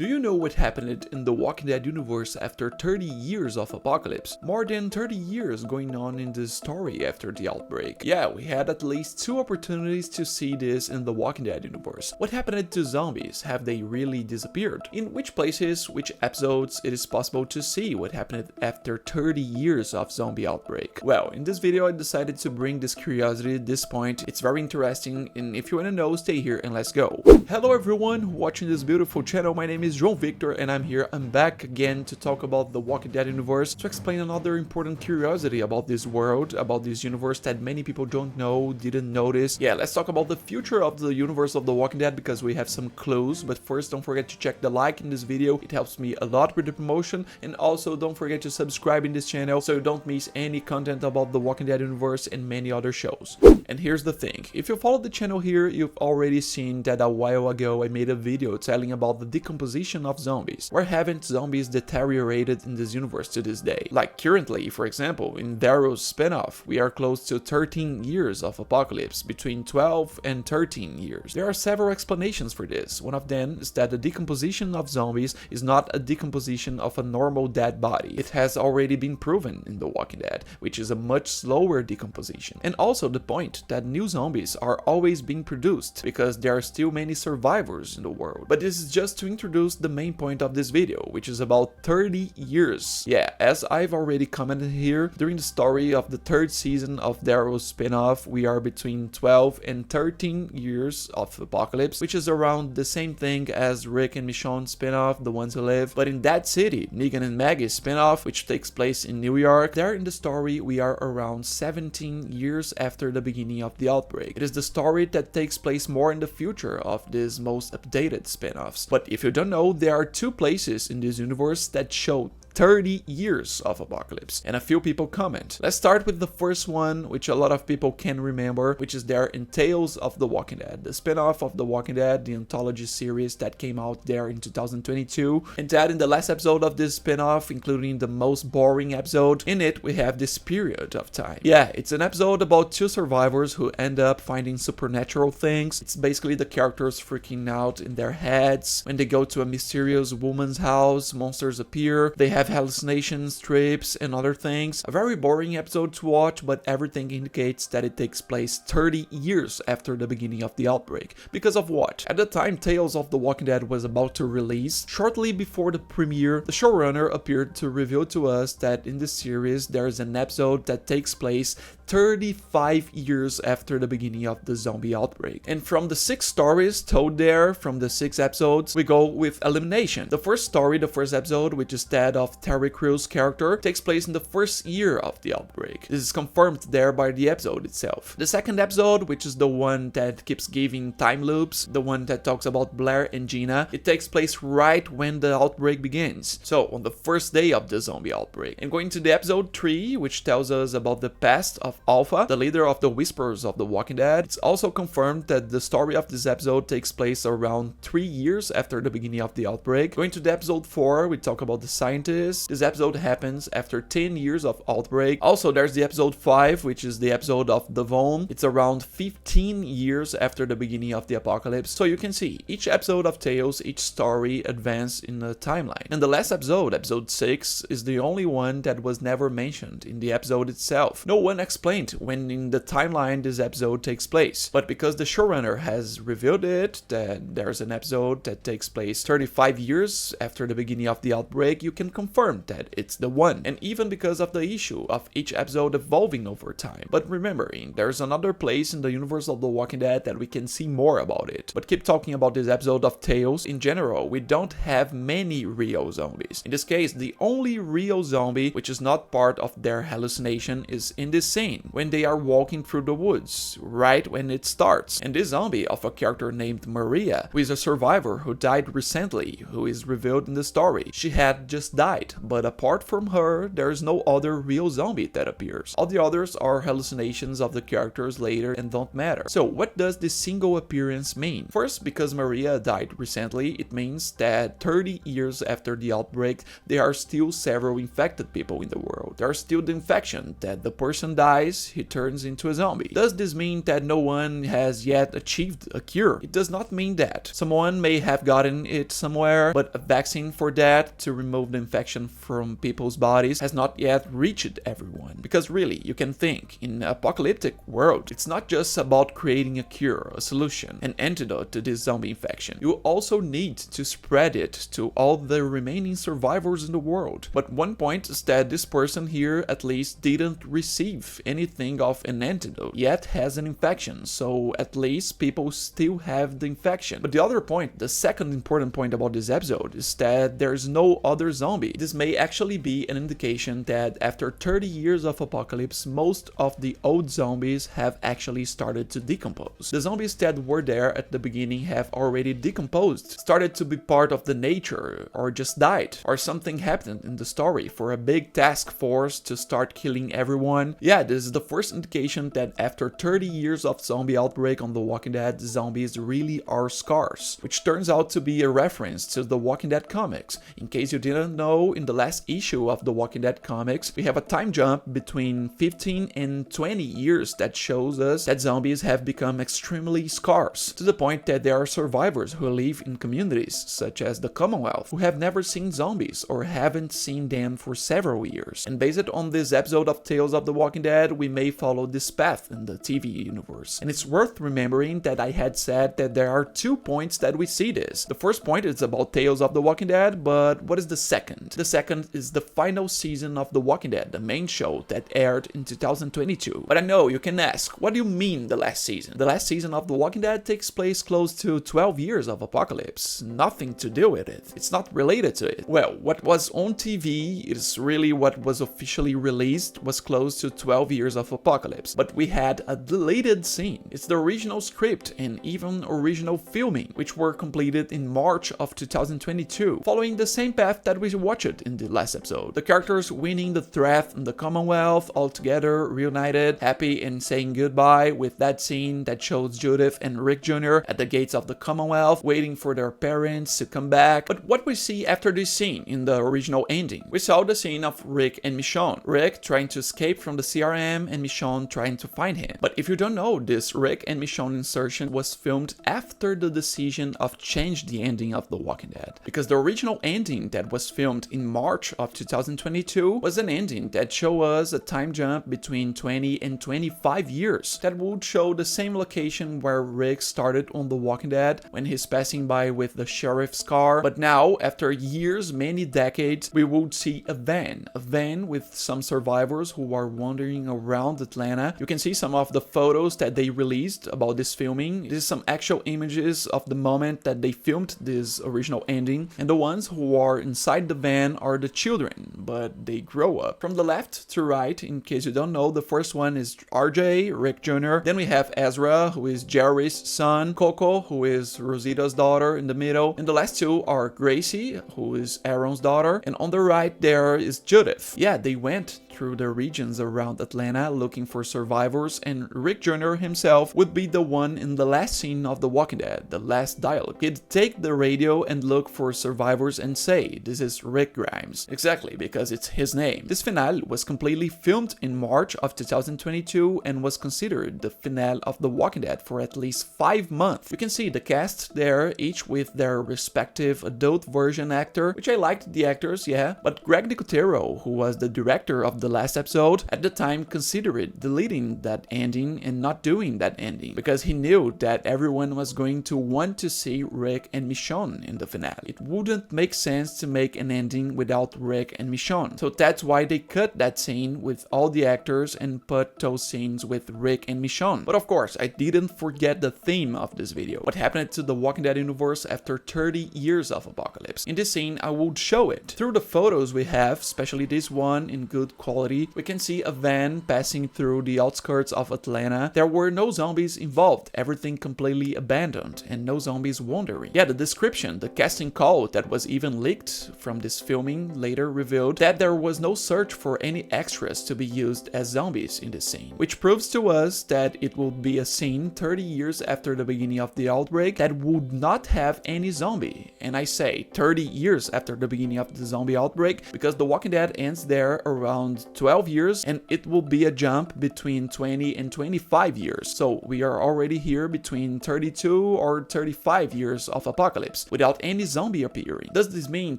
Do you know what happened in the Walking Dead universe after 30 years of apocalypse? More than 30 years going on in this story after the outbreak. Yeah, we had at least 2 opportunities to see this in the Walking Dead universe. What happened to zombies? Have they really disappeared? In which places, which episodes it is possible to see what happened after 30 years of zombie outbreak? Well, in this video I decided to bring this curiosity at this point. It's very interesting, and if you wanna know, stay here and let's go. Hello everyone watching this beautiful channel. My name is João Victor and I'm back again to talk about the Walking Dead universe, to explain another important curiosity about this world, about this universe that many people don't know, didn't notice. Yeah, let's talk about the future of the universe of the Walking Dead because we have some clues, but first don't forget to check the like in this video. It helps me a lot with the promotion, and also don't forget to subscribe in this channel so you don't miss any content about the Walking Dead universe and many other shows. And here's the thing, if you follow the channel here, you've already seen that a while ago I made a video telling about the decomposition of zombies. Where haven't zombies deteriorated in this universe to this day? Like currently, for example, in Daryl's spin-off, we are close to 13 years of apocalypse, between 12 and 13 years. There are several explanations for this. One of them is that the decomposition of zombies is not a decomposition of a normal dead body. It has already been proven in The Walking Dead, which is a much slower decomposition. And also the point that new zombies are always being produced, because there are still many survivors in the world. But this is just to introduce the main point of this video, which is about 30 years. Yeah, as I've already commented here, during the story of the 3rd season of Daryl's spin-off, we are between 12 and 13 years of apocalypse, which is around the same thing as Rick and Michonne's spin-off, The Ones Who Live. But in that city, Negan and Maggie's spin-off, which takes place in New York, there in the story we are around 17 years after the beginning of the outbreak. It is the story that takes place more in the future of these most updated spin-offs. But if you don't know, there are 2 places in this universe that show 30 years of apocalypse, and a few people comment. Let's start with the first one, which a lot of people can remember, which is there in Tales of the Walking Dead, the spin-off of The Walking Dead, the anthology series that came out there in 2022. And that in the last episode of this spin-off, including the most boring episode, in it we have this period of time. Yeah, it's an episode about 2 survivors who end up finding supernatural things. It's basically the characters freaking out in their heads. When they go to a mysterious woman's house, monsters appear, they have hallucinations, trips, and other things. A very boring episode to watch, but everything indicates that it takes place 30 years after the beginning of the outbreak. Because of what? At the time Tales of the Walking Dead was about to release, shortly before the premiere, the showrunner appeared to reveal to us that in the series there is an episode that takes place 35 years after the beginning of the zombie outbreak. And from the 6 stories told there, from the 6 episodes, we go with elimination. The first story, the first episode, which is that of Terry Crew's character, takes place in the 1st year of the outbreak. This is confirmed there by the episode itself. The second episode, which is the one that keeps giving time loops, the one that talks about Blair and Gina, it takes place right when the outbreak begins. So, on the 1st day of the zombie outbreak. And going to the episode 3, which tells us about the past of Alpha, the leader of the Whisperers of the Walking Dead. It's also confirmed that the story of this episode takes place around 3 years after the beginning of the outbreak. Going to the episode 4, we talk about the scientists. This episode happens after 10 years of outbreak. Also, there's the episode 5, which is the episode of Devon. It's around 15 years after the beginning of the apocalypse. So you can see, each episode of Tales, each story advanced in a timeline. And the last episode, episode 6, is the only one that was never mentioned in the episode itself. No one explained when in the timeline this episode takes place, but because the showrunner has revealed it, that there's an episode that takes place 35 years after the beginning of the outbreak, you can confirm that it's the one, and even because of the issue of each episode evolving over time. But remembering, there's another place in the universe of The Walking Dead that we can see more about it. But keep talking about this episode of Tales. In general, we don't have many real zombies. In this case, the only real zombie, which is not part of their hallucination, is in this scene, when they are walking through the woods, right when it starts. And this zombie of a character named Maria, who is a survivor who died recently, who is revealed in the story. She had just died, but apart from her, there is no other real zombie that appears. All the others are hallucinations of the characters later and don't matter. So what does this single appearance mean? First, because Maria died recently, it means that 30 years after the outbreak, there are still several infected people in the world. There are still the infection that the person died dies, he turns into a zombie. Does this mean that no one has yet achieved a cure? It does not mean that. Someone may have gotten it somewhere, but a vaccine for that to remove the infection from people's bodies has not yet reached everyone. Because really, you can think, in an apocalyptic world, it's not just about creating a cure, a solution, an antidote to this zombie infection. You also need to spread it to all the remaining survivors in the world. But one point is that this person here at least didn't receive anything of an antidote, yet has an infection, so at least people still have the infection. But the other point, the second important point about this episode, is that there's no other zombie. This may actually be an indication that after 30 years of apocalypse, most of the old zombies have actually started to decompose. The zombies that were there at the beginning have already decomposed, started to be part of the nature, or just died, or something happened in the story for a big task force to start killing everyone. Yeah, this is the first indication that after 30 years of zombie outbreak on The Walking Dead, zombies really are scarce, which turns out to be a reference to The Walking Dead comics. In case you didn't know, in the last issue of The Walking Dead comics, we have a time jump between 15 and 20 years that shows us that zombies have become extremely scarce, to the point that there are survivors who live in communities, such as the Commonwealth, who have never seen zombies or haven't seen them for several years. And based on this episode of Tales of the Walking Dead, we may follow this path in the TV universe. And it's worth remembering that I had said that there are 2 points that we see this. The first point is about Tales of the Walking Dead, but what is the second? The second is the final season of The Walking Dead, the main show that aired in 2022. But I know you can ask, what do you mean the last season? The last season of The Walking Dead takes place close to 12 years of apocalypse. Nothing to do with it. It's not related to it. Well, what was on TV is really what was officially released, was close to 12 years of apocalypse. But we had a deleted scene. It's the original script and even original filming, which were completed in March of 2022, following the same path that we watched in the last episode. The characters winning the threat in the Commonwealth, all together, reunited, happy and saying goodbye, with that scene that shows Judith and Rick Jr. at the gates of the Commonwealth, waiting for their parents to come back. But what we see after this scene in the original ending? We saw the scene of Rick and Michonne. Rick trying to escape from the CRM and Michonne trying to find him. But if you don't know, this Rick and Michonne insertion was filmed after the decision of change the ending of The Walking Dead. Because the original ending that was filmed in March of 2022 was an ending that showed us a time jump between 20 and 25 years that would show the same location where Rick started on The Walking Dead when he's passing by with the sheriff's car. But now, after years, many decades, we would see a van with some survivors who are wandering around Atlanta. You can see some of the photos that they released about this filming. This is some actual images of the moment that they filmed this original ending, and the ones who are inside the van are the children, but they grow up. From the left to right, in case you don't know, the first one is RJ, Rick Jr. Then we have Ezra, who is Jerry's son, Coco, who is Rosita's daughter in the middle, and the last two are Gracie, who is Aaron's daughter, and on the right there is Judith. Yeah, they went through the regions around Atlanta looking for survivors, and Rick Jr. himself would be the one in the last scene of The Walking Dead, the last dialogue. He'd take the radio and look for survivors and say, "This is Rick Grimes." Exactly, because it's his name. This finale was completely filmed in March of 2022 and was considered the finale of The Walking Dead for at least 5 months. You can see the cast there, each with their respective adult version actor, which I liked the actors, yeah, but Greg Nicotero, who was the director of the last episode, at the time considered deleting that ending and not doing that ending, because he knew that everyone was going to want to see Rick and Michonne in the finale. It wouldn't make sense to make an ending without Rick and Michonne, so that's why they cut that scene with all the actors and put those scenes with Rick and Michonne. But of course, I didn't forget the theme of this video. What happened to the Walking Dead universe after 30 years of apocalypse? In this scene, I would show it. Through the photos we have, especially this one in good quality, we can see a van passing through the outskirts of Atlanta. There were no zombies involved, everything completely abandoned, and no zombies wandering. Yeah, the description, the casting call that was even leaked from this filming later revealed that there was no search for any extras to be used as zombies in this scene, which proves to us that it will be a scene 30 years after the beginning of the outbreak that would not have any zombie. And I say 30 years after the beginning of the zombie outbreak because The Walking Dead ends there around around 12 years, and it will be a jump between 20 and 25 years. So we are already here between 32 or 35 years of apocalypse without any zombie appearing. Does this mean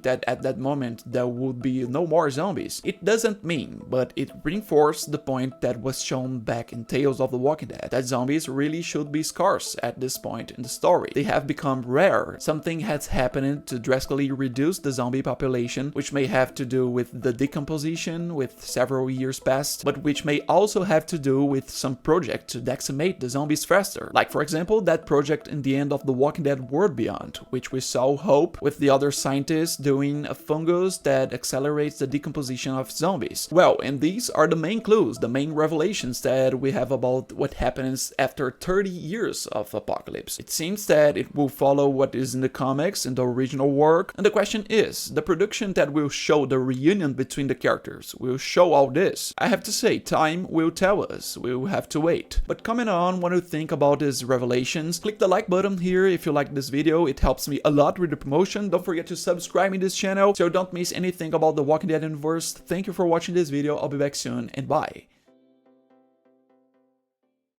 that at that moment there would be no more zombies? It doesn't mean, but it reinforced the point that was shown back in Tales of the Walking Dead, that zombies really should be scarce at this point in the story. They have become rare. Something has happened to drastically reduce the zombie population, which may have to do with the decomposition with several years past, but which may also have to do with some project to decimate the zombies faster. Like for example, that project in the end of The Walking Dead World Beyond, which we saw Hope with the other scientists doing a fungus that accelerates the decomposition of zombies. Well, and these are the main clues, the main revelations that we have about what happens after 30 years of apocalypse. It seems that it will follow what is in the comics, in the original work, and the question is, the production that will show the reunion between the characters will show all this? I have to say, time will tell us. We'll have to wait. But comment on what you think about these revelations. Click the like button here if you like this video. It helps me a lot with the promotion. Don't forget to subscribe in this channel so you don't miss anything about the Walking Dead universe. Thank you for watching this video. I'll be back soon, and bye.